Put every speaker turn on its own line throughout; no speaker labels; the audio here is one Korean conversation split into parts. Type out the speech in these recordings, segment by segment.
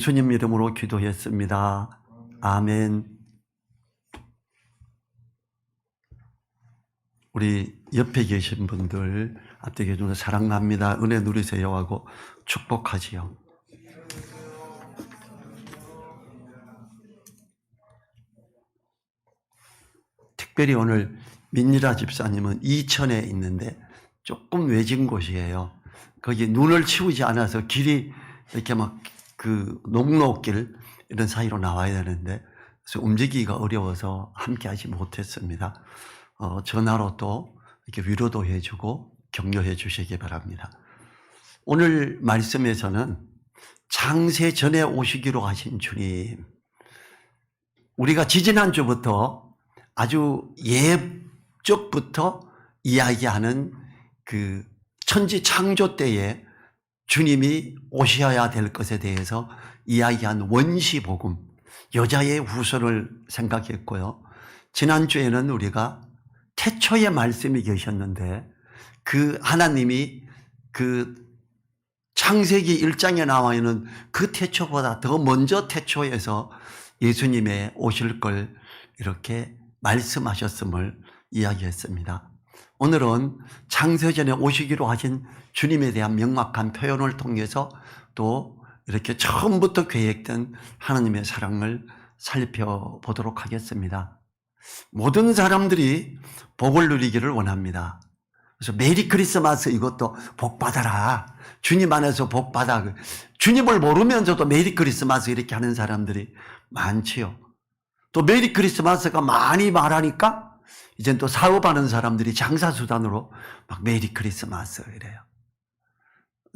예수님 이름으로 기도했습니다. 아멘. 우리 옆에 계신 분들 앞에 계신 분들 사랑합니다. 은혜 누리세요 하고 축복하지요. 특별히 오늘 민니라 집사님은 이천에 있는데 조금 외진 곳이에요. 거기 눈을 치우지 않아서 길이 이렇게 막 녹록길 이런 사이로 나와야 되는데 그래서 움직이기가 어려워서 함께 하지 못했습니다. 전화로 또 이렇게 위로도 해주고 격려해 주시기 바랍니다. 오늘 말씀에서는 창세 전에 오시기로 하신 주님, 우리가 지지난주부터 아주 예적부터 이야기하는 그 천지 창조 때에 주님이 오셔야 될 것에 대해서 이야기한 원시복음, 여자의 후손을 생각했고요. 지난주에는 우리가 태초의 말씀이 계셨는데 그 하나님이 그 창세기 1장에 나와 있는 그 태초보다 더 먼저 태초에서 예수님의 오실 걸 이렇게 말씀하셨음을 이야기했습니다. 오늘은 창세전에 오시기로 하신 주님에 대한 명확한 표현을 통해서 또 이렇게 처음부터 계획된 하나님의 사랑을 살펴보도록 하겠습니다. 모든 사람들이 복을 누리기를 원합니다. 그래서 메리 크리스마스 이것도 복 받아라. 주님 안에서 복 받아. 주님을 모르면서도 메리 크리스마스 이렇게 하는 사람들이 많지요. 또 메리 크리스마스가 많이 말하니까 이젠 또 사업하는 사람들이 장사수단으로 막 메리 크리스마스 이래요.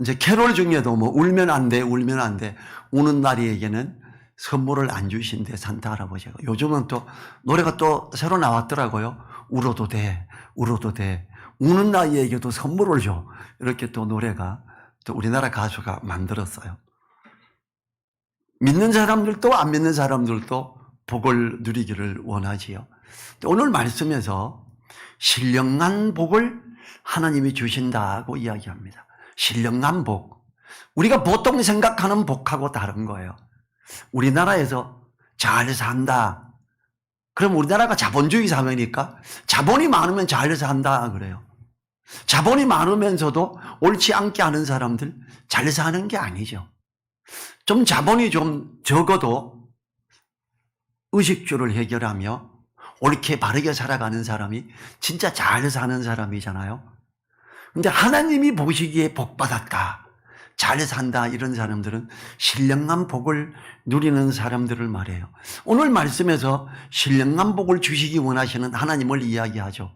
이제 캐롤 중에도 뭐 울면 안 돼, 울면 안 돼. 우는 나리에게는 선물을 안 주신대, 산타 할아버지가. 요즘은 또 노래가 또 새로 나왔더라고요. 울어도 돼, 울어도 돼. 우는 나이에게도 선물을 줘. 이렇게 또 노래가 또 우리나라 가수가 만들었어요. 믿는 사람들도 안 믿는 사람들도 복을 누리기를 원하지요. 오늘 말씀에서 신령한 복을 하나님이 주신다고 이야기합니다. 신령한 복. 우리가 보통 생각하는 복하고 다른 거예요. 우리나라에서 잘 산다. 그럼 우리나라가 자본주의 사회니까 자본이 많으면 잘 산다 그래요. 자본이 많으면서도 옳지 않게 하는 사람들 잘 사는 게 아니죠. 좀 자본이 좀 적어도 의식주를 해결하며 옳게 바르게 살아가는 사람이 진짜 잘 사는 사람이잖아요. 근데 하나님이 보시기에 복받았다, 잘 산다 이런 사람들은 신령한 복을 누리는 사람들을 말해요. 오늘 말씀에서 신령한 복을 주시기 원하시는 하나님을 이야기하죠.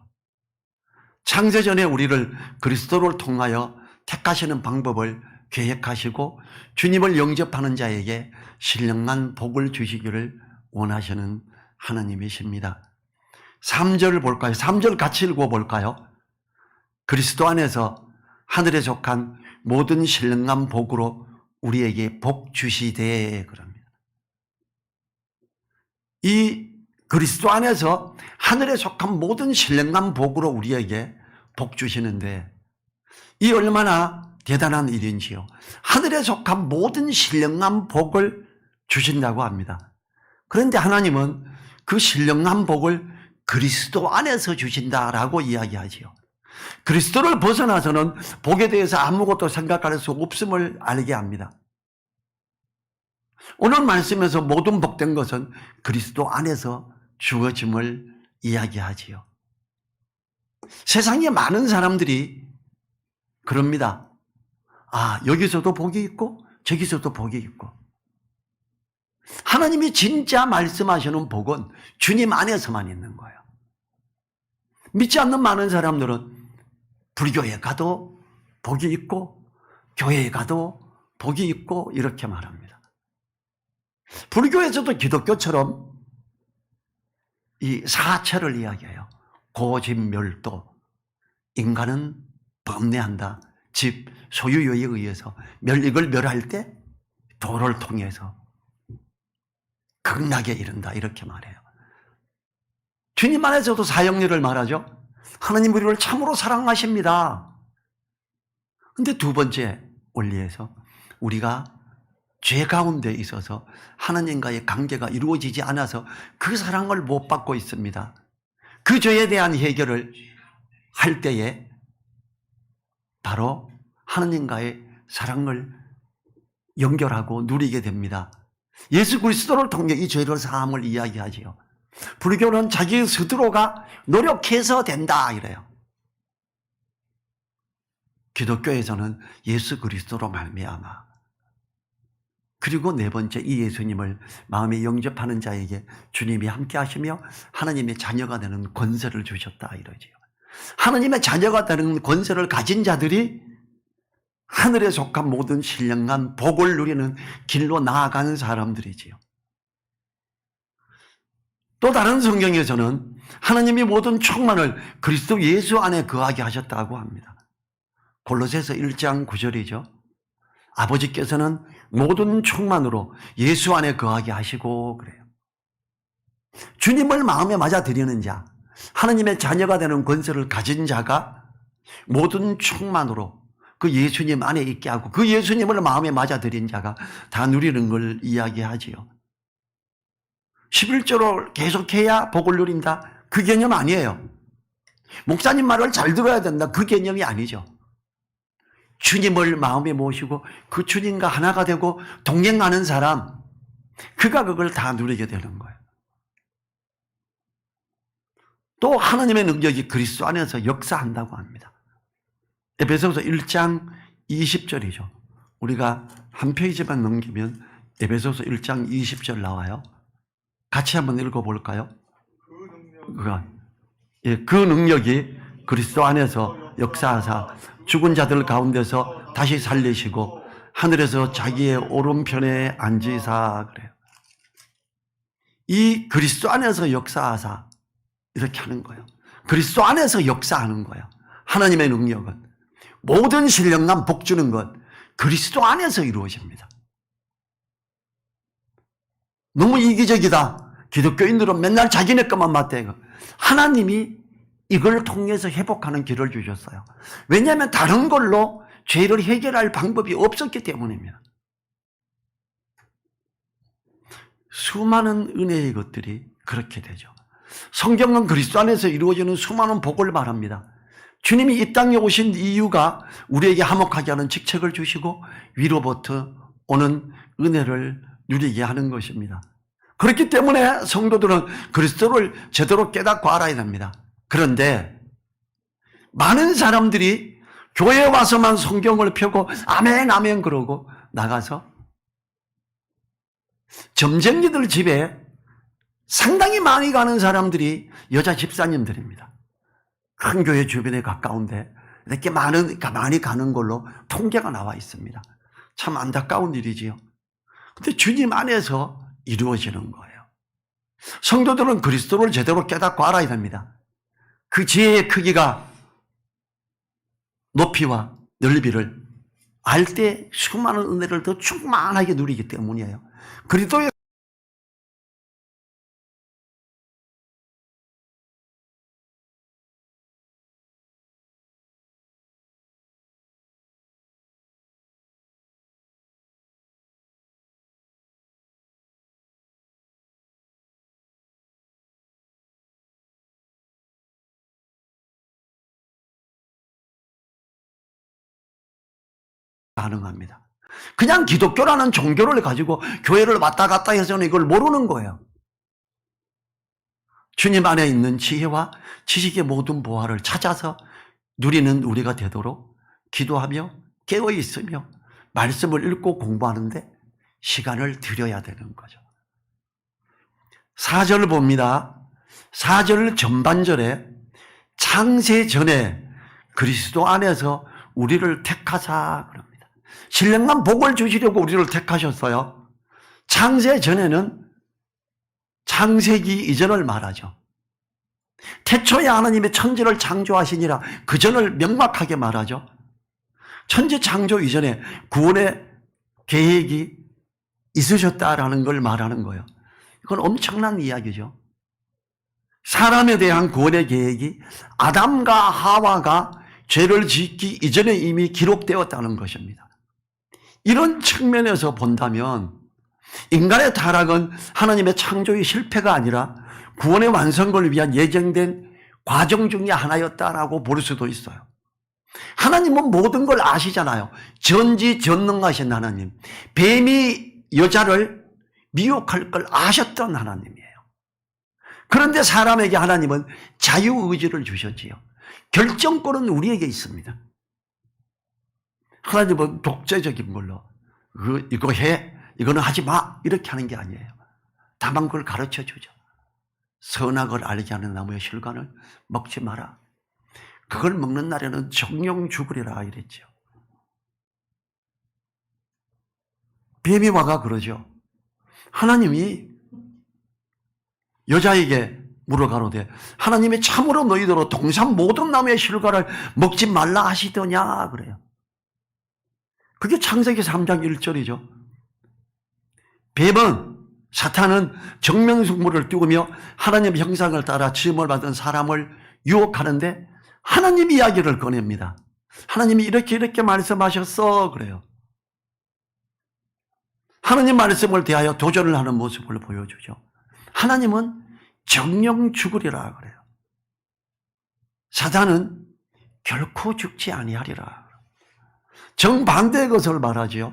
창세전에 우리를 그리스도를 통하여 택하시는 방법을 계획하시고 주님을 영접하는 자에게 신령한 복을 주시기를 원하시는 하나님이십니다. 3절 볼까요? 3절 같이 읽어볼까요? 그리스도 안에서 하늘에 속한 모든 신령한 복으로 우리에게 복 주시되 그럽니다. 이 그리스도 안에서 하늘에 속한 모든 신령한 복으로 우리에게 복 주시는데 이 얼마나 대단한 일인지요. 하늘에 속한 모든 신령한 복을 주신다고 합니다. 그런데 하나님은 그 신령한 복을 그리스도 안에서 주신다라고 이야기하지요. 그리스도를 벗어나서는 복에 대해서 아무것도 생각할 수 없음을 알게 합니다. 오늘 말씀에서 모든 복된 것은 그리스도 안에서 주어짐을 이야기하지요. 세상에 많은 사람들이 그럽니다. 아, 여기서도 복이 있고 저기서도 복이 있고. 하나님이 진짜 말씀하시는 복은 주님 안에서만 있는 거예요. 믿지 않는 많은 사람들은 불교에 가도 복이 있고 교회에 가도 복이 있고 이렇게 말합니다. 불교에서도 기독교처럼 이 사체를 이야기해요. 고집멸도. 인간은 범례한다. 집 소유욕에 의해서 이걸 멸할 때 도를 통해서 극락에 이른다 이렇게 말해요. 주님 안에서도 사형리를 말하죠. 하나님 우리를 참으로 사랑하십니다. 근데 두 번째 원리에서 우리가 죄 가운데 있어서 하나님과의 관계가 이루어지지 않아서 그 사랑을 못 받고 있습니다. 그 죄에 대한 해결을 할 때에 바로 하나님과의 사랑을 연결하고 누리게 됩니다. 예수 그리스도를 통해 이 죄를 사함을 이야기하지요. 불교는 자기 스스로가 노력해서 된다 이래요. 기독교에서는 예수 그리스도로 말미암아. 그리고 네 번째, 이 예수님을 마음에 영접하는 자에게 주님이 함께 하시며 하나님의 자녀가 되는 권세를 주셨다 이러지요. 하나님의 자녀가 되는 권세를 가진 자들이 하늘에 속한 모든 신령한 복을 누리는 길로 나아가는 사람들이지요. 또 다른 성경에서는 하나님이 모든 충만을 그리스도 예수 안에 거하게 하셨다고 합니다. 골로새서 1장 9절이죠. 아버지께서는 모든 충만으로 예수 안에 거하게 하시고 그래요. 주님을 마음에 맞아들이는 자, 하나님의 자녀가 되는 권세를 가진 자가 모든 충만으로 그 예수님 안에 있게 하고 그 예수님을 마음에 맞아들인 자가 다 누리는 걸 이야기하지요. 11조를 계속해야 복을 누린다? 그 개념 아니에요. 목사님 말을 잘 들어야 된다? 그 개념이 아니죠. 주님을 마음에 모시고 그 주님과 하나가 되고 동행하는 사람, 그가 그걸 다 누리게 되는 거예요. 또 하나님의 능력이 그리스도 안에서 역사한다고 합니다. 에베소서 1장 20절이죠. 우리가 한 페이지만 넘기면 에베소서 1장 20절 나와요. 같이 한번 읽어볼까요? 그 능력이 그리스도 안에서 역사하사 죽은 자들 가운데서 다시 살리시고 하늘에서 자기의 오른편에 앉으사 그래요. 이 그리스도 안에서 역사하사 이렇게 하는 거예요. 그리스도 안에서 역사하는 거예요. 하나님의 능력은 모든 신령한 복 주는 것 그리스도 안에서 이루어집니다. 너무 이기적이다. 기독교인들은 맨날 자기네 것만 맞대요. 하나님이 이걸 통해서 회복하는 길을 주셨어요. 왜냐하면 다른 걸로 죄를 해결할 방법이 없었기 때문입니다. 수많은 은혜의 것들이 그렇게 되죠. 성경은 그리스도 안에서 이루어지는 수많은 복을 말합니다. 주님이 이 땅에 오신 이유가 우리에게 화목하게 하는 직책을 주시고 위로부터 오는 은혜를 누리게 하는 것입니다. 그렇기 때문에 성도들은 그리스도를 제대로 깨닫고 알아야 됩니다. 그런데 많은 사람들이 교회에 와서만 성경을 펴고 아멘 아멘 그러고 나가서 점쟁이들 집에 상당히 많이 가는 사람들이 여자 집사님들입니다. 큰 교회 주변에 가까운데 이렇게 많이 가는 걸로 통계가 나와 있습니다. 참 안타까운 일이지요. 근데 주님 안에서 이루어지는 거예요. 성도들은 그리스도를 제대로 깨닫고 알아야 됩니다. 그 지혜의 크기가 높이와 넓이를 알 때 수많은 은혜를 더 충만하게 누리기 때문이에요. 그리스도의 가능합니다. 그냥 기독교라는 종교를 가지고 교회를 왔다 갔다 해서는 이걸 모르는 거예요. 주님 안에 있는 지혜와 지식의 모든 보화를 찾아서 누리는 우리가 되도록 기도하며 깨어 있으며 말씀을 읽고 공부하는데 시간을 들여야 되는 거죠. 4절 봅니다. 4절 전반절에 창세 전에 그리스도 안에서 우리를 택하사 그럽니다. 신령한 복을 주시려고 우리를 택하셨어요. 창세 전에는 창세기 이전을 말하죠. 태초에 하나님의 천지를 창조하시니라 그 전을 명확하게 말하죠. 천지 창조 이전에 구원의 계획이 있으셨다라는 걸 말하는 거예요. 이건 엄청난 이야기죠. 사람에 대한 구원의 계획이 아담과 하와가 죄를 짓기 이전에 이미 기록되었다는 것입니다. 이런 측면에서 본다면 인간의 타락은 하나님의 창조의 실패가 아니라 구원의 완성을 위한 예정된 과정 중에 하나였다라고 볼 수도 있어요. 하나님은 모든 걸 아시잖아요. 전지전능하신 하나님. 뱀이 여자를 미혹할 걸 아셨던 하나님이에요. 그런데 사람에게 하나님은 자유의지를 주셨지요. 결정권은 우리에게 있습니다. 하나님은 독재적인 걸로 이거 해, 이거는 하지 마 이렇게 하는 게 아니에요. 다만 그걸 가르쳐 주죠. 선악을 알게 하는 나무의 실과는 먹지 마라. 그걸 먹는 날에는 정령 죽으리라 이랬죠. 뱀이 와가 그러죠. 하나님이 여자에게 물어가로되 하나님이 참으로 너희더러 동산 모든 나무의 실과를 먹지 말라 하시더냐 그래요. 그게 창세기 3장 1절이죠. 뱀은 사탄은 정명숙물을 띄우며 하나님 형상을 따라 지음을 받은 사람을 유혹하는데 하나님 이야기를 꺼냅니다. 하나님이 이렇게 말씀하셨어 그래요. 하나님 말씀을 대하여 도전을 하는 모습을 보여주죠. 하나님은 정령 죽으리라 그래요. 사단은 결코 죽지 아니하리라. 정반대의 것을 말하죠.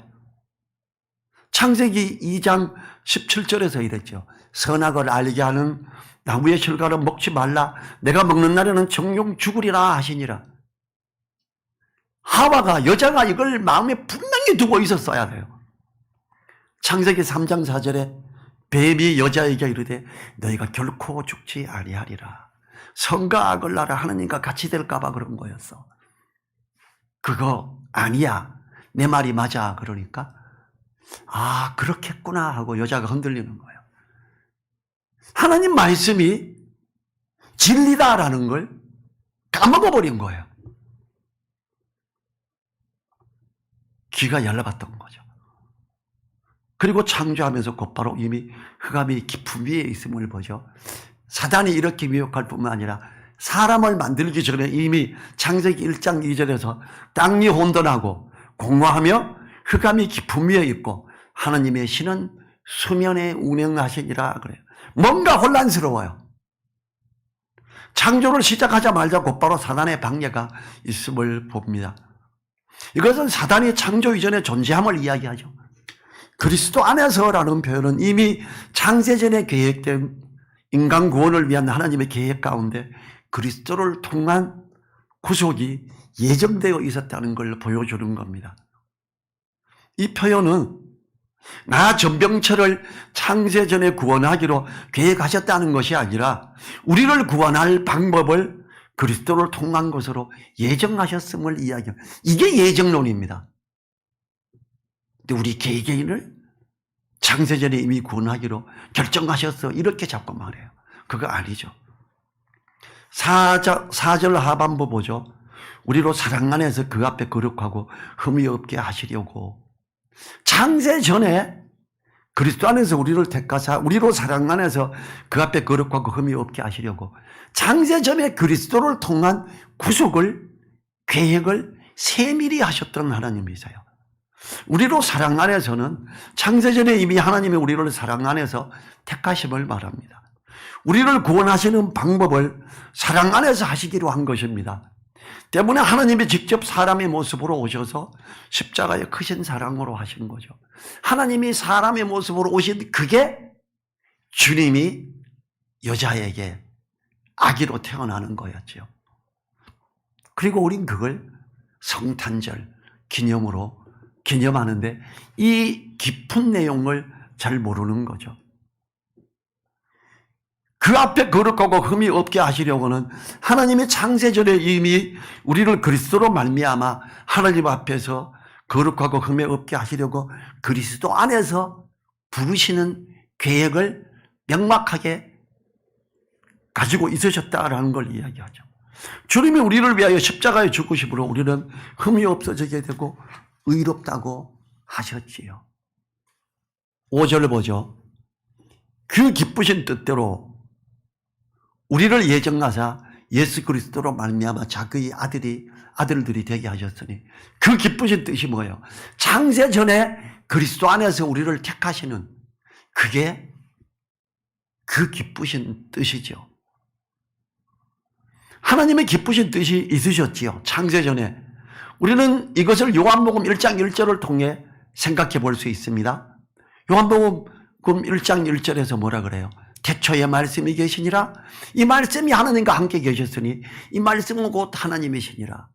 창세기 2장 17절에서 이랬죠. 선악을 알게 하는 나무의 실과를 먹지 말라. 내가 먹는 날에는 정령 죽으리라 하시니라. 하와가 여자가 이걸 마음에 분명히 두고 있었어야 돼요. 창세기 3장 4절에 뱀이 여자에게 이르되 너희가 결코 죽지 아니하리라. 선과 악을 알아 하느님과 같이 될까 봐 그런 거였어. 그거 아니야. 내 말이 맞아. 그러니까 아 그렇겠구나 하고 여자가 흔들리는 거예요. 하나님 말씀이 진리다라는 걸 까먹어버린 거예요. 귀가 열려봤던 거죠. 그리고 창조하면서 곧바로 이미 흑암이 깊은 위에 있음을 보죠. 사단이 이렇게 미혹할 뿐만 아니라 사람을 만들기 전에 이미 창세기 1장 2절에서 땅이 혼돈하고 공허하며 흑암이 깊은 위에 있고 하나님의 신은 수면에 운행하시니라 그래요. 뭔가 혼란스러워요. 창조를 시작하자마자 곧바로 사단의 방해가 있음을 봅니다. 이것은 사단이 창조 이전의 존재함을 이야기하죠. 그리스도 안에서라는 표현은 이미 창세전에 계획된 인간 구원을 위한 하나님의 계획 가운데 그리스도를 통한 구속이 예정되어 있었다는 걸 보여주는 겁니다. 이 표현은 나 전병철을 창세전에 구원하기로 계획하셨다는 것이 아니라 우리를 구원할 방법을 그리스도를 통한 것으로 예정하셨음을 이야기합니다. 이게 예정론입니다. 근데 우리 개개인을 창세전에 이미 구원하기로 결정하셨어 이렇게 자꾸 말해요. 그거 아니죠. 4절 하반부 보죠. 우리로 사랑 안에서 그 앞에 거룩하고 흠이 없게 하시려고 창세전에 그리스도 안에서 우리를 택하사 우리로 사랑 안에서 그 앞에 거룩하고 흠이 없게 하시려고 창세전에 그리스도를 통한 구속을 계획을 세밀히 하셨던 하나님이세요. 우리로 사랑 안에서는 창세전에 이미 하나님이 우리를 사랑 안에서 택하심을 말합니다. 우리를 구원하시는 방법을 사랑 안에서 하시기로 한 것입니다. 때문에 하나님이 직접 사람의 모습으로 오셔서 십자가의 크신 사랑으로 하신 거죠. 하나님이 사람의 모습으로 오신 그게 주님이 여자에게 아기로 태어나는 거였죠. 그리고 우린 그걸 성탄절 기념하는데 이 깊은 내용을 잘 모르는 거죠. 그 앞에 거룩하고 흠이 없게 하시려고는 하나님의 창세전에 이미 우리를 그리스도로 말미암아 하나님 앞에서 거룩하고 흠이 없게 하시려고 그리스도 안에서 부르시는 계획을 명확하게 가지고 있으셨다라는 걸 이야기하죠. 주님이 우리를 위하여 십자가에 죽으심으로 우리는 흠이 없어지게 되고 의롭다고 하셨지요. 5절을 보죠. 그 기쁘신 뜻대로 우리를 예정하사 예수 그리스도로 말미암아 자기의 아들들이 되게 하셨으니 그 기쁘신 뜻이 뭐예요? 창세 전에 그리스도 안에서 우리를 택하시는 그게 그 기쁘신 뜻이죠. 하나님의 기쁘신 뜻이 있으셨지요. 창세 전에. 우리는 이것을 요한복음 1장 1절을 통해 생각해 볼 수 있습니다. 요한복음 1장 1절에서 뭐라 그래요? 태초에 말씀이 계시니라. 이 말씀이 하나님과 함께 계셨으니 이 말씀은 곧 하나님이시니라.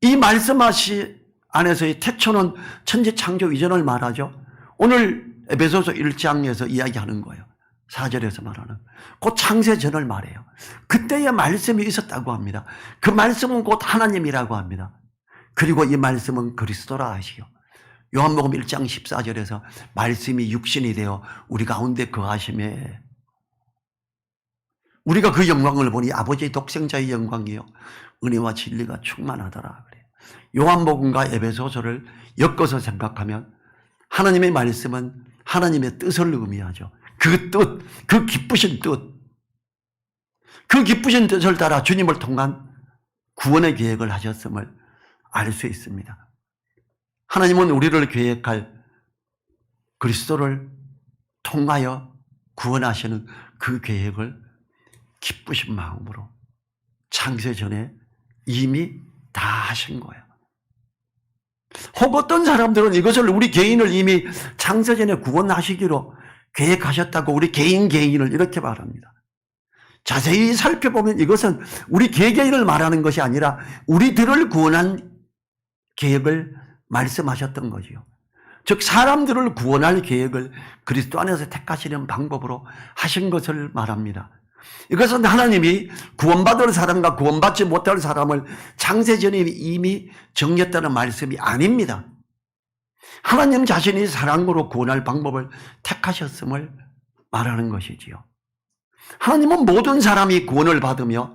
이 말씀하시 안에서의 태초는 천지 창조 이전을 말하죠. 오늘 에베소서 1장에서 이야기하는 거예요. 4절에서 말하는 곧 창세 전을 말해요. 그때의 말씀이 있었다고 합니다. 그 말씀은 곧 하나님이라고 합니다. 그리고 이 말씀은 그리스도라 하시오. 요한복음 1장 14절에서 말씀이 육신이 되어 우리 가운데 거하심에 우리가 그 영광을 보니 아버지의 독생자의 영광이요 은혜와 진리가 충만하더라 그래요. 요한복음과 에베소서를 엮어서 생각하면 하나님의 말씀은 하나님의 뜻을 의미하죠. 그 뜻, 그 기쁘신 뜻, 그 기쁘신 뜻을 따라 주님을 통한 구원의 계획을 하셨음을 알 수 있습니다. 하나님은 우리를 계획할 그리스도를 통하여 구원하시는 그 계획을 기쁘신 마음으로 창세 전에 이미 다 하신 거예요. 혹 어떤 사람들은 이것을 우리 개인을 이미 창세 전에 구원하시기로 계획하셨다고 우리 개인을 이렇게 말합니다. 자세히 살펴보면 이것은 우리 개개인을 말하는 것이 아니라 우리들을 구원한 계획을 말씀하셨던 거지요. 즉 사람들을 구원할 계획을 그리스도 안에서 택하시는 방법으로 하신 것을 말합니다. 이것은 하나님이 구원받을 사람과 구원받지 못할 사람을 창세전에 이미 정했다는 말씀이 아닙니다. 하나님 자신이 사랑으로 구원할 방법을 택하셨음을 말하는 것이지요. 하나님은 모든 사람이 구원을 받으며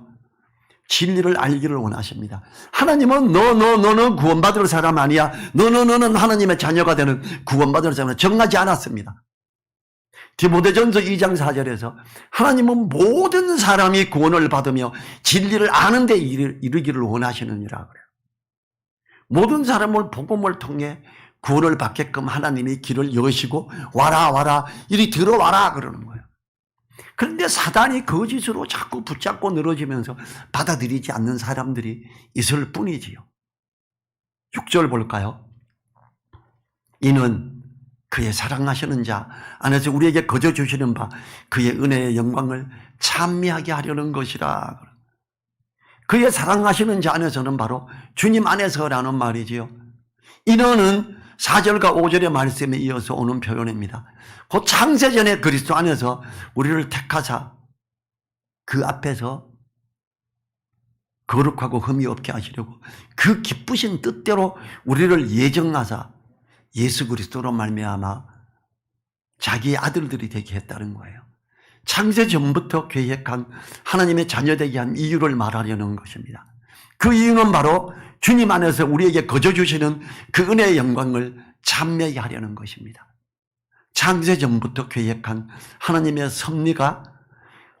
진리를 알기를 원하십니다. 하나님은 너는 구원받을 사람 아니야. 너는 하나님의 자녀가 되는 구원받을 사람을 정하지 않았습니다. 디모데전서 2장 4절에서 하나님은 모든 사람이 구원을 받으며 진리를 아는 데 이르기를 원하시느니라 그래요. 모든 사람을 복음을 통해 구원을 받게끔 하나님이 길을 여시고 와라 이리 들어와라 그러는 거예요. 그런데 사단이 거짓으로 자꾸 붙잡고 늘어지면서 받아들이지 않는 사람들이 있을 뿐이지요. 6절 볼까요? 이는 그의 사랑하시는 자 안에서 우리에게 거저 주시는 바 그의 은혜의 영광을 찬미하게 하려는 것이라. 그의 사랑하시는 자 안에서는 바로 주님 안에서라는 말이지요. 이는 4절과 5절의 말씀에 이어서 오는 표현입니다. 곧 창세전에 그리스도 안에서 우리를 택하사 그 앞에서 거룩하고 흠이 없게 하시려고 그 기쁘신 뜻대로 우리를 예정하사 예수 그리스도로 말미암아 자기의 아들들이 되게 했다는 거예요. 창세 전부터 계획한 하나님의 자녀되게 한 이유를 말하려는 것입니다. 그 이유는 바로 주님 안에서 우리에게 거저 주시는 그 은혜의 영광을 찬미하게 하려는 것입니다. 창세 전부터 계획한 하나님의 섭리가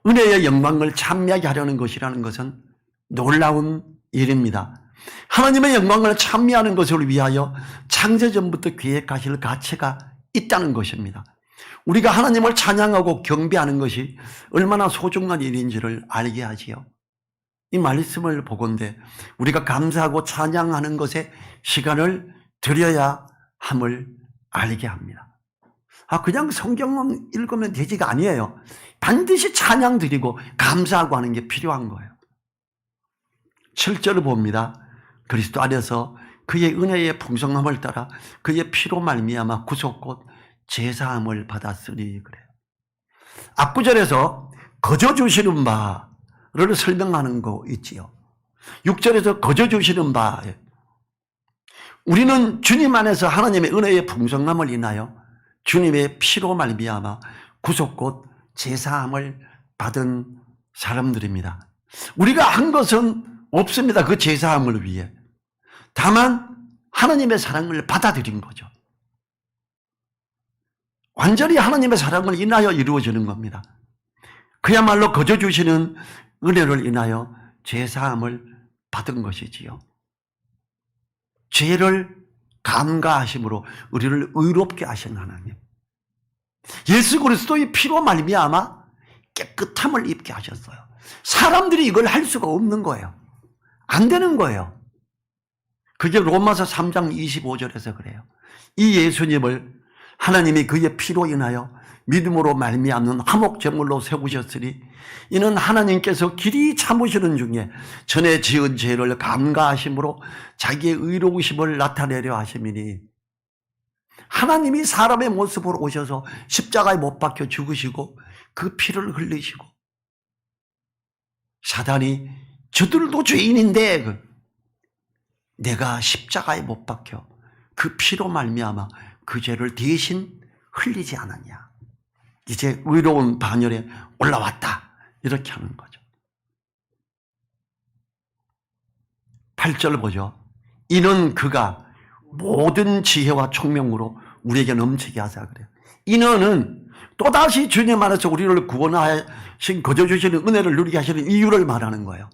은혜의 영광을 찬미하게 하려는 것이라는 것은 놀라운 일입니다. 하나님의 영광을 찬미하는 것을 위하여 창세 전부터 계획하실 가치가 있다는 것입니다. 우리가 하나님을 찬양하고 경배하는 것이 얼마나 소중한 일인지를 알게 하지요. 이 말씀을 보건대 우리가 감사하고 찬양하는 것에 시간을 들여야 함을 알게 합니다. 그냥 성경만 읽으면 되지가 아니에요. 반드시 찬양 드리고 감사하고 하는 게 필요한 거예요. 7절을 봅니다. 그리스도 안에서 그의 은혜의 풍성함을 따라 그의 피로 말미암아 구속곧 제사함을 받았으니 그래요. 앞구절에서 거저 주시는 바를 설명하는 거 있지요. 6절에서 거저 주시는 바. 우리는 주님 안에서 하나님의 은혜의 풍성함을 인하여 주님의 피로 말미암아 구속 곧 제사함을 받은 사람들입니다. 우리가 한 것은 없습니다. 그 제사함을 위해. 다만 하나님의 사랑을 받아들인 거죠. 완전히 하나님의 사랑을 인하여 이루어지는 겁니다. 그야말로 거저 주시는 은혜를 인하여 죄사함을 받은 것이지요. 죄를 감가하심으로 우리를 의롭게 하신 하나님, 예수 그리스도의 피로 말미암아 깨끗함을 입게 하셨어요. 사람들이 이걸 할 수가 없는 거예요. 안 되는 거예요. 그게 로마서 3장 25절에서 그래요. 이 예수님을 하나님이 그의 피로 인하여 믿음으로 말미암는 화목제물로 세우셨으니 이는 하나님께서 길이 참으시는 중에 전에 지은 죄를 감가하심으로 자기의 의로우심을 나타내려 하심이니, 하나님이 사람의 모습으로 오셔서 십자가에 못 박혀 죽으시고 그 피를 흘리시고, 사단이 저들도 죄인인데 내가 십자가에 못 박혀 그 피로 말미암아 그 죄를 대신 흘리지 않았냐, 이제 의로운 반열에 올라왔다, 이렇게 하는 거죠. 8절 보죠. 이는 그가 모든 지혜와 총명으로 우리에게 넘치게 하사 그래요. 인어는 또다시 주님 안에서 우리를 구원하신 거저 주시는 은혜를 누리게 하시는 이유를 말하는 거예요.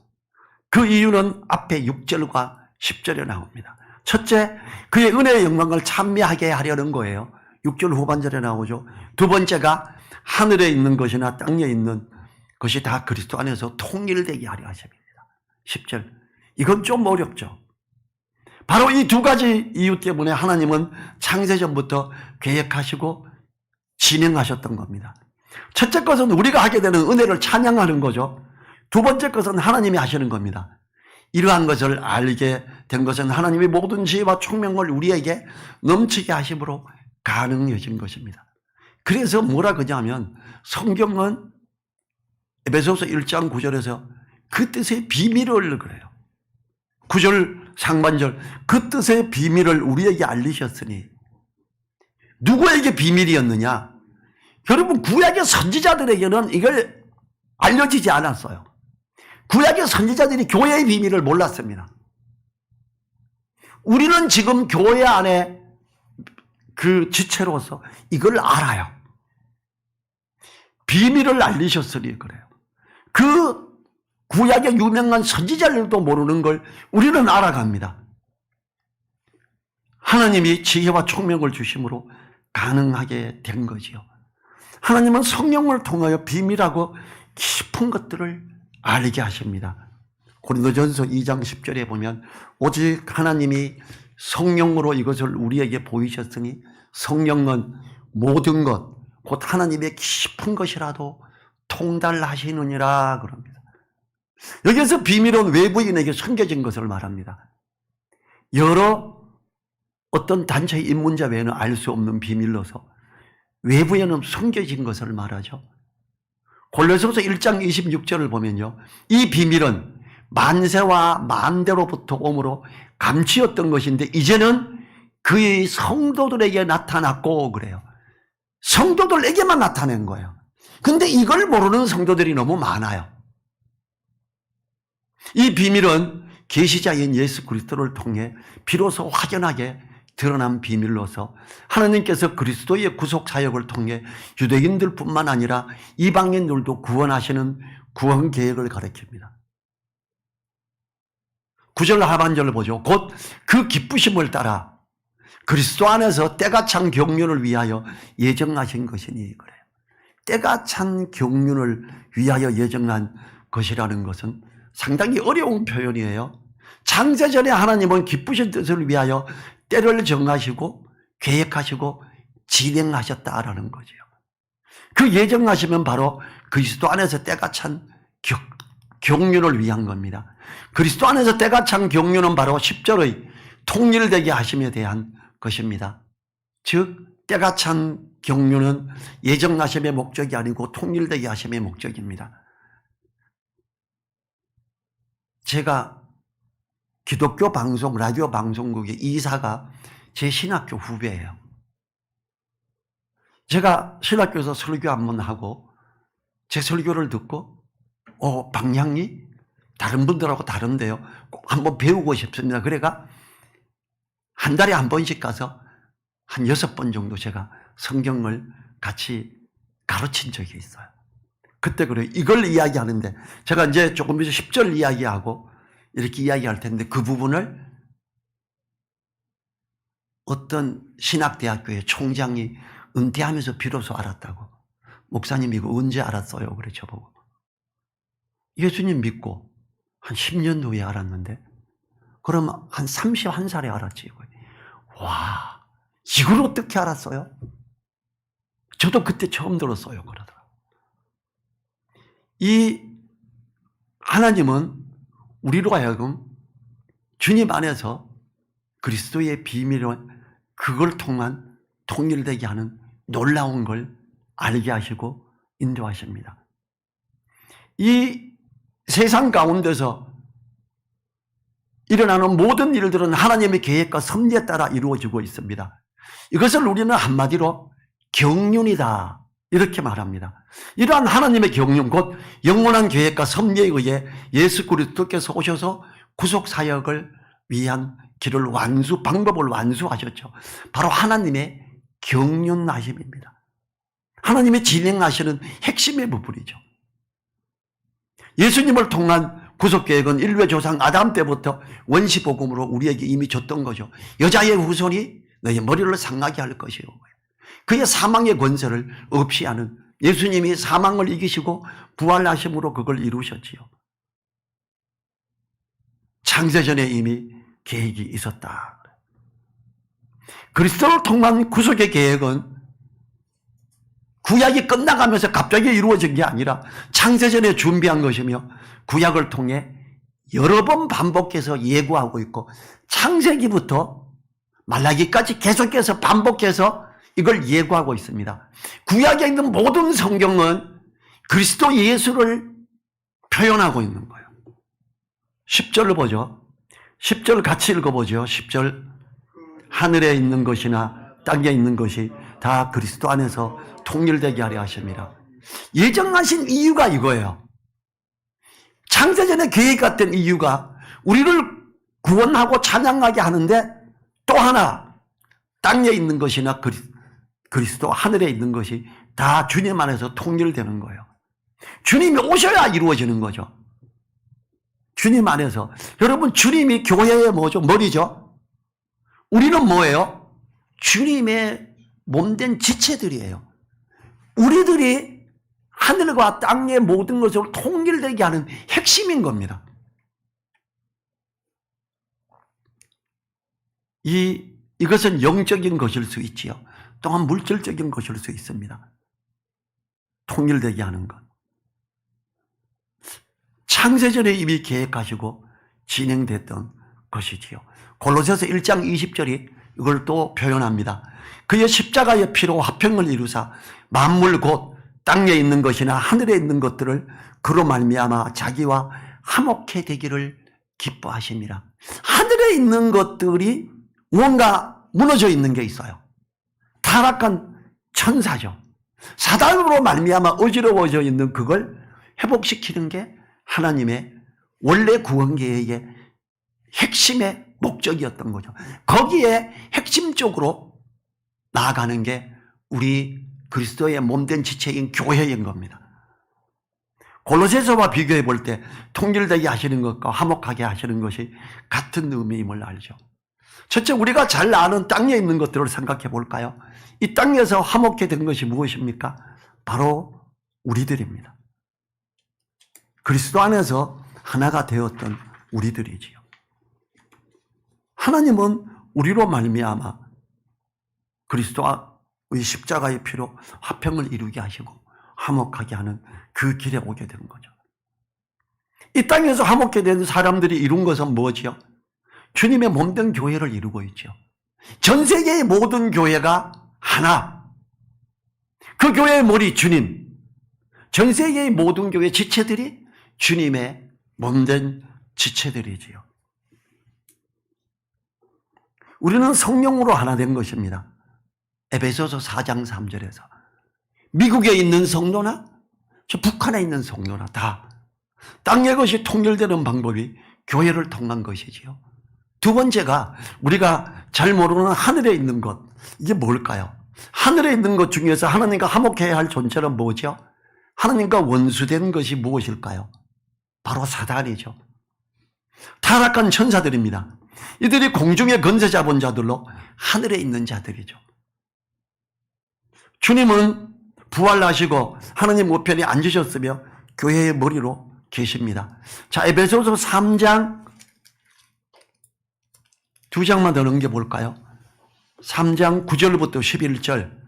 그 이유는 앞에 6절과 10절에 나옵니다. 첫째, 그의 은혜의 영광을 찬미하게 하려는 거예요. 6절 후반절에 나오죠. 두 번째가 하늘에 있는 것이나 땅에 있는 것이 다 그리스도 안에서 통일되게 하려 하십니다. 10절. 이건 좀 어렵죠. 바로 이 두 가지 이유 때문에 하나님은 창세전부터 계획하시고 진행하셨던 겁니다. 첫째 것은 우리가 하게 되는 은혜를 찬양하는 거죠. 두 번째 것은 하나님이 하시는 겁니다. 이러한 것을 알게 된 것은 하나님의 모든 지혜와 총명을 우리에게 넘치게 하심으로 가능해진 것입니다. 그래서 뭐라 그러냐면 성경은 에베소서 1장 9절에서 그 뜻의 비밀을 그래요. 9절 상반절, 그 뜻의 비밀을 우리에게 알리셨으니. 누구에게 비밀이었느냐? 여러분, 구약의 선지자들에게는 이걸 알려지지 않았어요. 구약의 선지자들이 교회의 비밀을 몰랐습니다. 우리는 지금 교회 안에 그 지체로서 이걸 알아요. 비밀을 알리셨으니 그래요. 그 구약의 유명한 선지자들도 모르는 걸 우리는 알아갑니다. 하나님이 지혜와 총명을 주심으로 가능하게 된 거지요. 하나님은 성령을 통하여 비밀하고 깊은 것들을 알게 하십니다. 고린도전서 2장 10절에 보면 오직 하나님이 성령으로 이것을 우리에게 보이셨으니 성령은 모든 것, 곧 하나님의 깊은 것이라도 통달하시느니라 그럽니다. 여기서 비밀은 외부인에게 숨겨진 것을 말합니다. 여러 어떤 단체의 입문자 외에는 알 수 없는 비밀로서 외부에는 숨겨진 것을 말하죠. 골로새서 1장 26절을 보면요, 이 비밀은 만세와 만대로부터 오므로 감추었던 것인데 이제는 그의 성도들에게 나타났고 그래요. 성도들에게만 나타낸 거예요. 근데 이걸 모르는 성도들이 너무 많아요. 이 비밀은 계시자인 예수 그리스도를 통해 비로소 확연하게 드러난 비밀로서 하나님께서 그리스도의 구속 사역을 통해 유대인들뿐만 아니라 이방인들도 구원하시는 구원 계획을 가리킵니다. 9절 하반절을 보죠. 곧 그 기쁘심을 따라 그리스도 안에서 때가 찬 경륜을 위하여 예정하신 것이니 그래요. 때가 찬 경륜을 위하여 예정한 것이라는 것은 상당히 어려운 표현이에요. 창세전에 하나님은 기쁘신 뜻을 위하여 때를 정하시고 계획하시고 진행하셨다라는 거죠. 그 예정하시면 바로 그리스도 안에서 때가 찬 경륜을 위한 겁니다. 그리스도 안에서 때가 찬 경륜은 바로 10절의 통일되게 하심에 대한 것입니다. 즉 때가 찬 경륜은 예정하심의 목적이 아니고 통일되게 하심의 목적입니다. 제가 기독교 방송, 라디오 방송국의 이사가 제 신학교 후배예요. 제가 신학교에서 설교 한번 하고 제 설교를 듣고 방향이 다른 분들하고 다른데요, 꼭 한번 배우고 싶습니다. 그래가 한 달에 한 번씩 가서 한 6번 정도 제가 성경을 같이 가르친 적이 있어요. 그때 그래요. 이걸 이야기하는데 제가 이제 조금 이제 10절 이야기하고 이렇게 이야기할 텐데 그 부분을 어떤 신학대학교의 총장이 은퇴하면서 비로소 알았다고. 목사님 이거 언제 알았어요? 그래 저보고. 예수님 믿고 한 10년 후에 알았는데 그럼 한 31살에 알았지. 이거. 와, 이걸 어떻게 알았어요? 저도 그때 처음 들었어요. 그러더라고요. 이 하나님은 우리로 하여금 주님 안에서 그리스도의 비밀을 그걸 통한 통일되게 하는 놀라운 걸 알게 하시고 인도하십니다. 이 세상 가운데서 일어나는 모든 일들은 하나님의 계획과 섭리에 따라 이루어지고 있습니다. 이것을 우리는 한마디로 경륜이다 이렇게 말합니다. 이러한 하나님의 경륜 곧 영원한 계획과 섭리에 의해 예수 그리스도께서 오셔서 구속사역을 위한 길을 방법을 완수하셨죠. 바로 하나님의 경륜하심입니다. 하나님의 진행하시는 핵심의 부분이죠. 예수님을 통한 구속계획은 인류의 조상 아담 때부터 원시복음으로 우리에게 이미 줬던 거죠. 여자의 후손이 너의 머리를 상하게 할 것이요. 그의 사망의 권세를 없이 하는 예수님이 사망을 이기시고 부활하심으로 그걸 이루셨지요. 창세전에 이미 계획이 있었다. 그리스도를 통한 구속의 계획은 구약이 끝나가면서 갑자기 이루어진 게 아니라 창세전에 준비한 것이며 구약을 통해 여러 번 반복해서 예고하고 있고 창세기부터 말라기까지 계속해서 반복해서 이걸 예고하고 있습니다. 구약에 있는 모든 성경은 그리스도 예수를 표현하고 있는 거예요. 10절을 보죠. 10절 같이 읽어보죠. 10절 하늘에 있는 것이나 땅에 있는 것이 다 그리스도 안에서 통일되게 하려 하십니다. 예정하신 이유가 이거예요. 창세전에 계획했던 이유가 우리를 구원하고 찬양하게 하는데 또 하나 땅에 있는 것이나 그리스도 하늘에 있는 것이 다 주님 안에서 통일되는 거예요. 주님이 오셔야 이루어지는 거죠. 주님 안에서. 여러분 주님이 교회의 뭐죠? 머리죠. 우리는 뭐예요? 주님의 몸된 지체들이에요. 우리들이 하늘과 땅의 모든 것을 통일되게 하는 핵심인 겁니다. 이것은 영적인 것일 수 있지요. 또한 물질적인 것일 수 있습니다. 통일되게 하는 것. 창세전에 이미 계획하시고 진행됐던 것이지요. 골로새서 1장 20절이 이걸 또 표현합니다. 그의 십자가의 피로 화평을 이루사 만물 곧 땅에 있는 것이나 하늘에 있는 것들을 그로 말미암아 자기와 화목해 되기를 기뻐하심이라. 하늘에 있는 것들이 뭔가 무너져 있는 게 있어요. 타락한 천사죠. 사단으로 말미암아 어지러워져 있는 그걸 회복시키는 게 하나님의 원래 구원 계획의 핵심의 목적이었던 거죠. 거기에 핵심적으로 나아가는 게 우리 그리스도의 몸된 지체인 교회인 겁니다. 골로새서와 비교해 볼 때 통일되게 하시는 것과 화목하게 하시는 것이 같은 의미임을 알죠. 첫째, 우리가 잘 아는 땅에 있는 것들을 생각해 볼까요? 이 땅에서 화목해 된 것이 무엇입니까? 바로 우리들입니다. 그리스도 안에서 하나가 되었던 우리들이지요. 하나님은 우리로 말미암아 그리스도의 십자가의 피로 화평을 이루게 하시고 화목하게 하는 그 길에 오게 된 거죠. 이 땅에서 화목해 된 사람들이 이룬 것은 뭐지요? 주님의 몸된 교회를 이루고 있죠. 전 세계의 모든 교회가 하나. 그 교회의 머리 주님. 전 세계의 모든 교회 지체들이 주님의 몸된 지체들이지요. 우리는 성령으로 하나 된 것입니다. 에베소서 4장 3절에서 미국에 있는 성도나 저 북한에 있는 성도나 다 땅의 것이 통일되는 방법이 교회를 통한 것이지요. 두 번째가 우리가 잘 모르는 하늘에 있는 것. 이게 뭘까요? 하늘에 있는 것 중에서 하나님과 화목해야 할 존재는 뭐죠? 하나님과 원수된 것이 무엇일까요? 바로 사단이죠. 타락한 천사들입니다. 이들이 공중의 권세 잡은 자들로 하늘에 있는 자들이죠. 주님은 부활하시고 하나님 우편에 앉으셨으며 교회의 머리로 계십니다. 자, 에베소서 3장 2장만 더 넘겨볼까요? 3장 9절부터 11절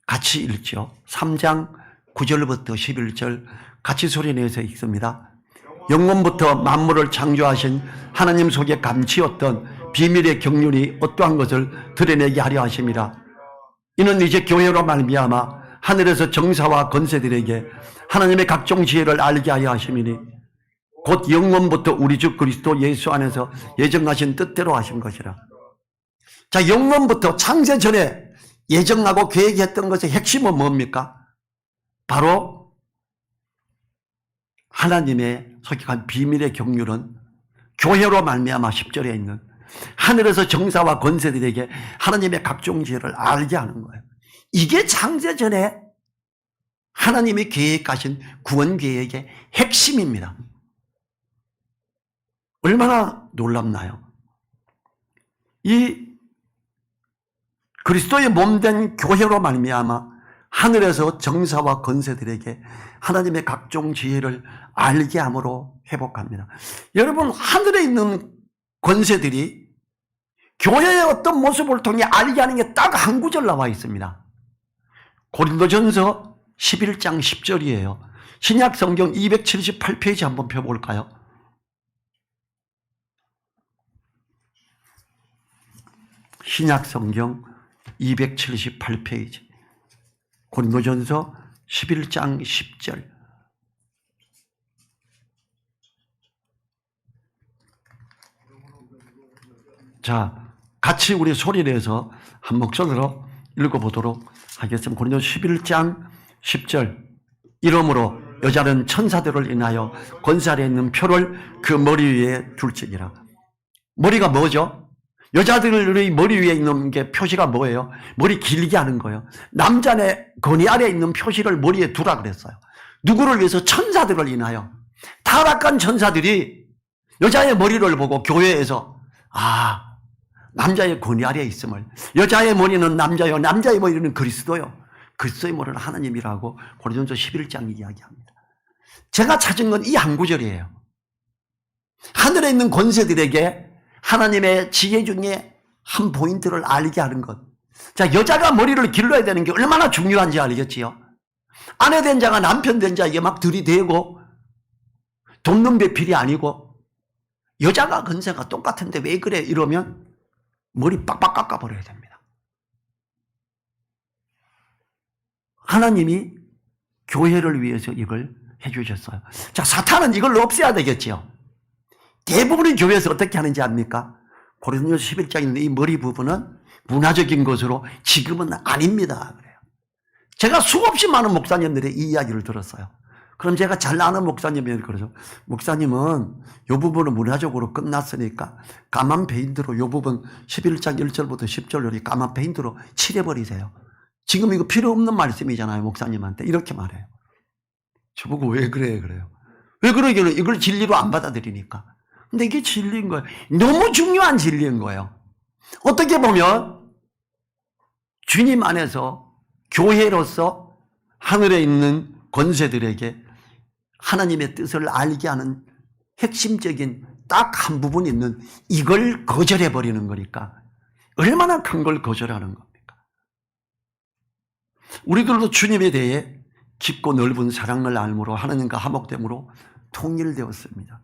같이 읽죠. 3장 9절부터 11절 같이 소리내서 읽습니다. 영원부터 만물을 창조하신 하나님 속에 감추었던 비밀의 경륜이 어떠한 것을 드러내게 하려 하심이라. 이는 이제 교회로 말미암아 하늘에서 정사와 권세들에게 하나님의 각종 지혜를 알게 하려 하심이니 곧 영원부터 우리 주 그리스도 예수 안에서 예정하신 뜻대로 하신 것이라. 자, 영원부터 창세 전에 예정하고 계획했던 것의 핵심은 뭡니까? 바로 하나님의 속한 비밀의 경륜은 교회로 말미암아 10절에 있는 하늘에서 정사와 권세들에게 하나님의 각종 지혜를 알게 하는 거예요. 이게 창세 전에 하나님이 계획하신 구원 계획의 핵심입니다. 얼마나 놀랍나요? 이 그리스도의 몸된 교회로 말미암아 하늘에서 정사와 권세들에게 하나님의 각종 지혜를 알게 함으로 회복합니다. 여러분, 하늘에 있는 권세들이 교회의 어떤 모습을 통해 알게 하는 게 딱 한 구절 나와 있습니다. 고린도전서 11장 10절이에요. 신약 성경 278페이지 한번 펴볼까요? 신약 성경 278페이지 고린도전서 11장 10절. 자, 같이 우리 소리내서 한 목소리로 읽어보도록 하겠습니다. 고린도전서 11장 10절. 이러므로 여자는 천사들을 인하여 권세 아래 있는 표를 그 머리 위에 둘지니라. 머리가 뭐죠? 여자들의 머리 위에 있는 게 표시가 뭐예요? 머리 길게 하는 거예요. 남자의 권위 아래에 있는 표시를 머리에 두라 그랬어요. 누구를 위해서? 천사들을 인하여. 타락한 천사들이 여자의 머리를 보고 교회에서 남자의 권위 아래에 있음을, 여자의 머리는 남자요, 남자의 머리는 그리스도요, 그리스도의 머리는 하나님이라고 고린도전서 11장이 이야기합니다. 제가 찾은 건 이 한 구절이에요. 하늘에 있는 권세들에게 하나님의 지혜 중에 한 포인트를 알게 하는 것. 자, 여자가 머리를 길러야 되는 게 얼마나 중요한지 알겠지요? 아내 된 자가 남편 된 자에게 막 들이대고 돕는 배필이 아니고, 여자가 권세가 똑같은데 왜 그래? 이러면 머리 빡빡 깎아버려야 됩니다. 하나님이 교회를 위해서 이걸 해주셨어요. 자, 사탄은 이걸 없애야 되겠지요. 대부분의 교회에서 어떻게 하는지 압니까? 고린도전서 11장에 있는 이 머리 부분은 문화적인 것으로 지금은 아닙니다. 그래요. 제가 수없이 많은 목사님들의 이 이야기를 들었어요. 그럼 제가 잘 아는 목사님이 그러죠. 목사님은 이 부분은 문화적으로 끝났으니까 까만 페인트로 이 부분 11장 1절부터 10절로 까만 페인트로 칠해버리세요. 지금 이거 필요 없는 말씀이잖아요. 목사님한테 이렇게 말해요. 저보고 왜 그래? 그래요. 왜 그러기는 이걸 진리로 안 받아들이니까. 근데 이게 진리인 거예요. 너무 중요한 진리인 거예요. 어떻게 보면 주님 안에서 교회로서 하늘에 있는 권세들에게 하나님의 뜻을 알게 하는 핵심적인 딱 한 부분이 있는 이걸 거절해버리는 거니까 얼마나 큰 걸 거절하는 겁니까? 우리들도 주님에 대해 깊고 넓은 사랑을 알므로 하나님과 화목됨으로 통일되었습니다.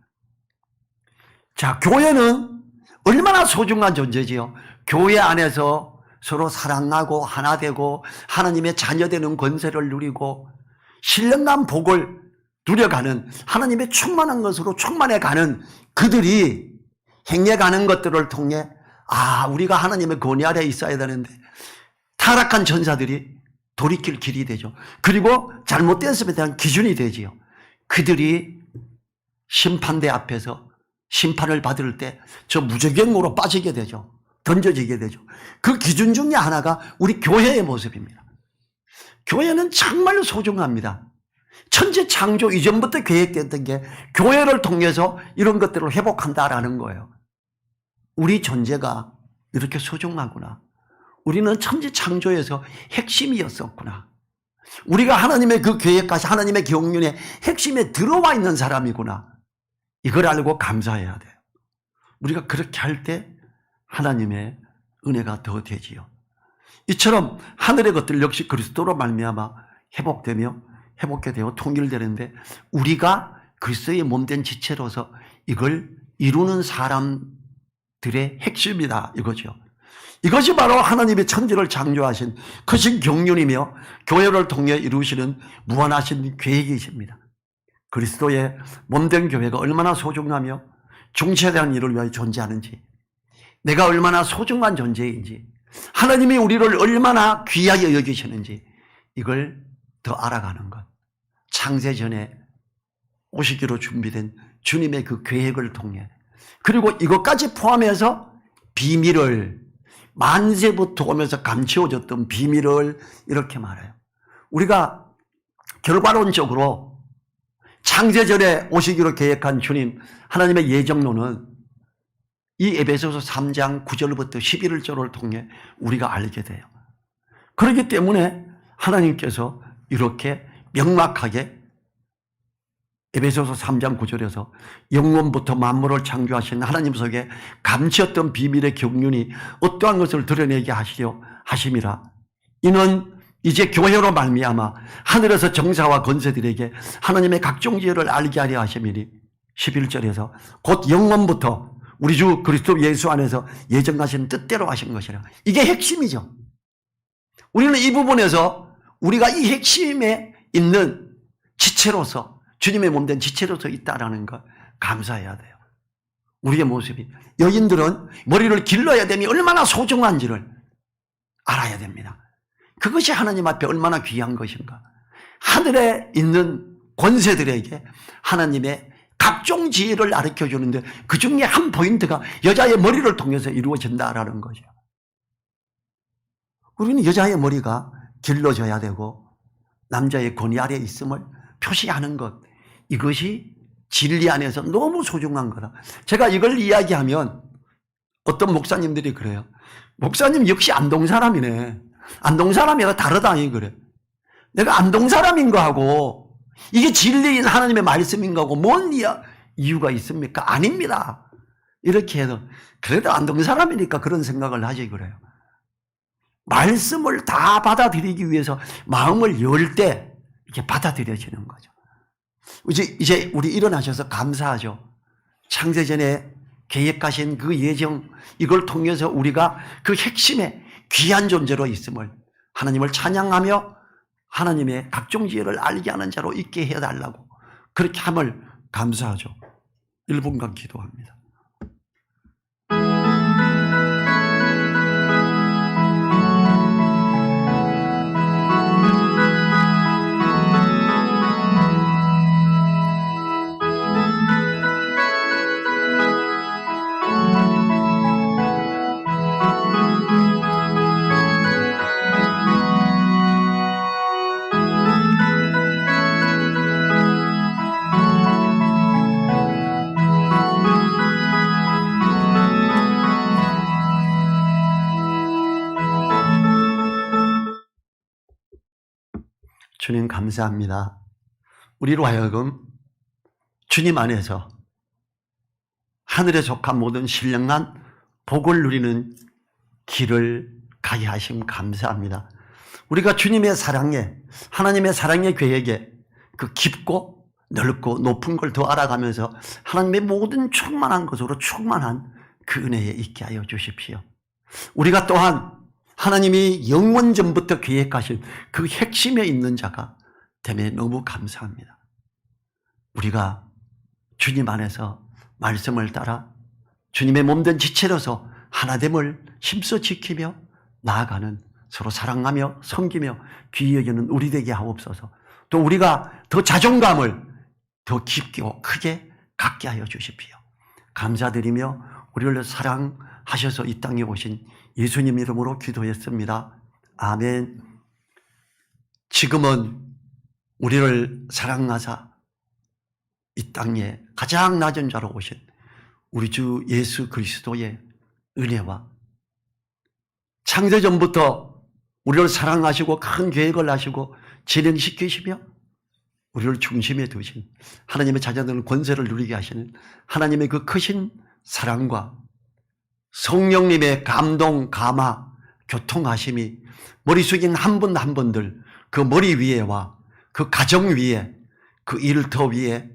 자, 교회는 얼마나 소중한 존재지요. 교회 안에서 서로 사랑하고 하나 되고 하나님의 자녀되는 권세를 누리고 신령한 복을 누려가는, 하나님의 충만한 것으로 충만해가는 그들이 행해가는 것들을 통해 우리가 하나님의 권위 아래에 있어야 되는데 타락한 천사들이 돌이킬 길이 되죠. 그리고 잘못됐음에 대한 기준이 되지요. 그들이 심판대 앞에서 심판을 받을 때 저 무저갱으로 빠지게 되죠. 던져지게 되죠. 그 기준 중에 하나가 우리 교회의 모습입니다. 교회는 정말 소중합니다. 천지 창조 이전부터 계획됐던 게 교회를 통해서 이런 것들을 회복한다라는 거예요. 우리 존재가 이렇게 소중하구나. 우리는 천지 창조에서 핵심이었었구나. 우리가 하나님의 그 계획까지 하나님의 경륜의 핵심에 들어와 있는 사람이구나. 이걸 알고 감사해야 돼요. 우리가 그렇게 할 때 하나님의 은혜가 더 되지요. 이처럼 하늘의 것들 역시 그리스도로 말미암아 회복게 되어 통일되는데 우리가 그리스도의 몸된 지체로서 이걸 이루는 사람들의 핵심이다 이거죠. 이것이 바로 하나님의 천지를 창조하신 크신 경륜이며 교회를 통해 이루시는 무한하신 계획이십니다. 그리스도의 몸된 교회가 얼마나 소중하며 중체대한 일을 위하여 존재하는지, 내가 얼마나 소중한 존재인지, 하나님이 우리를 얼마나 귀하게 여기시는지 이걸 더 알아가는 것. 창세 전에 오시기로 준비된 주님의 그 계획을 통해, 그리고 이것까지 포함해서 비밀을 만세부터 오면서 감추어졌던 비밀을 이렇게 말해요. 우리가 결과론적으로 창세 전에 오시기로 계획한 주님 하나님의 예정론은 이 에베소서 3장 9절부터 11절을 통해 우리가 알게 돼요. 그렇기 때문에 하나님께서 이렇게 명확하게 에베소서 3장 9절에서 영원부터 만물을 창조하신 하나님 속에 감추었던 비밀의 경륜이 어떠한 것을 드러내게 하심이라. 이는 이제 교회로 말미암아 하늘에서 정사와 권세들에게 하나님의 각종 지혜를 알게 하려 하심이니 11절에서 곧 영원부터 우리 주 그리스도 예수 안에서 예정하신 뜻대로 하신 것이라. 이게 핵심이죠. 우리는 이 부분에서 우리가 이 핵심에 있는 지체로서, 주님의 몸된 지체로서 있다는 것 감사해야 돼요. 우리의 모습이, 여인들은 머리를 길러야 되니 얼마나 소중한지를 알아야 됩니다. 그것이 하나님 앞에 얼마나 귀한 것인가. 하늘에 있는 권세들에게 하나님의 각종 지혜를 가르쳐 주는데 그 중에 한 포인트가 여자의 머리를 통해서 이루어진다라는 거죠. 우리는 여자의 머리가 길러져야 되고 남자의 권위 아래에 있음을 표시하는 것, 이것이 진리 안에서 너무 소중한 거다. 제가 이걸 이야기하면 어떤 목사님들이 그래요. 목사님 역시 안동 사람이네. 안동 사람이라 다르다 이 그래. 내가 안동 사람인 거하고 이게 진리인 하나님의 말씀인 거하고 뭔 이유가 있습니까? 아닙니다. 이렇게 해서 그래도 안동 사람이니까 그런 생각을 하지 그래요. 말씀을 다 받아들이기 위해서 마음을 열 때 이렇게 받아들여지는 거죠. 이제 우리 일어나셔서 감사하죠. 창세전에 계획하신 그 예정, 이걸 통해서 우리가 그 핵심에 귀한 존재로 있음을, 하나님을 찬양하며 하나님의 각종 지혜를 알게 하는 자로 있게 해달라고 그렇게 함을 감사하죠. 1분간 기도합니다. 주님 감사합니다. 우리로 하여금 주님 안에서 하늘에 속한 모든 신령한 복을 누리는 길을 가게 하심 감사합니다. 우리가 주님의 사랑에, 하나님의 사랑의 계획에 그 깊고 넓고 높은 걸 더 알아가면서 하나님의 모든 충만한 것으로 충만한 그 은혜에 있게 하여 주십시오. 우리가 또한 하나님이 영원전부터 계획하신 그 핵심에 있는 자가 때문에 너무 감사합니다. 우리가 주님 안에서 말씀을 따라 주님의 몸된 지체로서 하나됨을 힘써 지키며 나아가는, 서로 사랑하며 섬기며 귀히 여기는 우리 되게 하옵소서. 또 우리가 더 자존감을 더 깊게 크게 갖게 하여 주십시오. 감사드리며 우리를 사랑하셔서 이 땅에 오신 예수님 이름으로 기도했습니다. 아멘. 지금은 우리를 사랑하사 이 땅에 가장 낮은 자로 오신 우리 주 예수 그리스도의 은혜와 창세전부터 우리를 사랑하시고 큰 계획을 하시고 진행시키시며 우리를 중심에 두신 하나님의 자녀들은 권세를 누리게 하시는 하나님의 그 크신 사랑과 성령님의 감동, 감화, 교통하심이 머리 숙인 한 분 한 분들 그 머리 위에와 그 가정 위에 그 일터 위에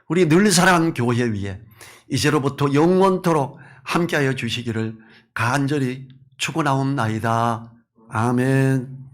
우리 늘사랑 교회 위에 이제로부터 영원토록 함께하여 주시기를 간절히 축원하옵나이다. 아멘.